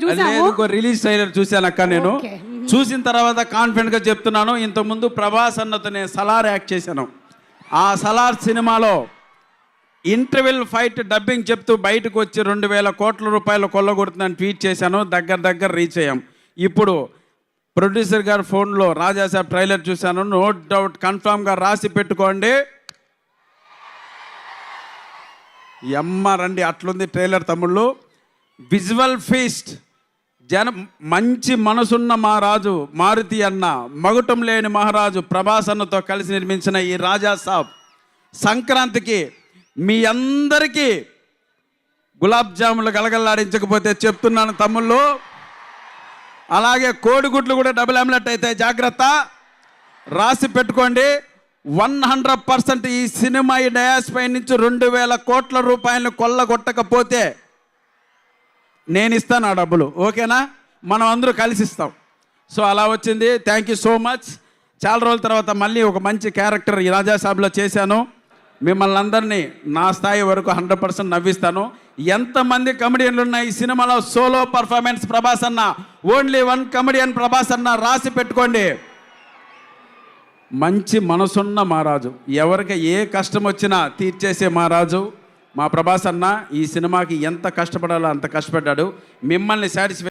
కూడా చూసాము. Release trailer చూశాను అక్క. నేను చూసిన తర్వాత కాన్ఫిడెంట్ గా చెప్తున్నాను, ఇంతకుముందు ప్రభాస్ అన్నతో నేను సలార్ యాక్ట్ చేశాను. ఆ సలార్ సినిమాలో ఇంటర్వెల్ ఫైట్ డబ్బింగ్ చెప్తూ బయటకు వచ్చి 2,000 కోట్ల రూపాయలు కొల్లగొడుతుందని ట్వీట్ చేశాను. దగ్గర రీచ్ అయ్యాం. ఇప్పుడు ప్రొడ్యూసర్ గారు ఫోన్లో రాజాసాబ్ ట్రైలర్ చూశాను, నో డౌట్ కన్ఫామ్గా రాసి పెట్టుకోండి. రండి, అట్లుంది ట్రైలర్ తమ్ముళ్ళు. విజువల్ ఫీస్ట్, మంచి మనసున్న మహారాజు మారుతి అన్న, మగుటం లేని మహారాజు ప్రభాస్ అన్నతో కలిసి నిర్మించిన ఈ రాజాసాబ్ సంక్రాంతికి మీ అందరికీ గులాబ్ జాములు గలగల్లాడించకపోతే చెప్తున్నాను తమ్ముళ్ళు. అలాగే కోడిగుడ్లు కూడా డబుల్ ఆమ్లెట్ అయితే జాగ్రత్త, రాసి పెట్టుకోండి. 100% ఈ సినిమా ఈ డయాస్ పై నుంచి 2,000 కోట్ల రూపాయలను కొల్లగొట్టకపోతే నేను ఇస్తాను ఆ డబ్బులు. ఓకేనా? మనం అందరూ కలిసి ఇస్తాం. సో అలా వచ్చింది. Thank you so much. చాలా రోజుల తర్వాత మళ్ళీ ఒక మంచి క్యారెక్టర్ ఈ రాజాసాబ్లో చేశాను. మిమ్మల్ని అందరినీ నా స్థాయి వరకు 100% నవ్విస్తాను. ఎంతమంది కమెడియన్లు ఉన్న ఈ సినిమాలో సోలో పర్ఫార్మెన్స్ ప్రభాస్ అన్న, ఓన్లీ 1 కమెడియన్ ప్రభాస్ అన్న, రాసి పెట్టుకోండి. మంచి మనసున్న మహారాజు, ఎవరికి ఏ కష్టం వచ్చినా తీర్చేసే మహారాజు మా ప్రభాస్ అన్న. ఈ సినిమాకి ఎంత కష్టపడాలో అంత కష్టపడ్డాడు. మిమ్మల్ని సాటిస్ఫై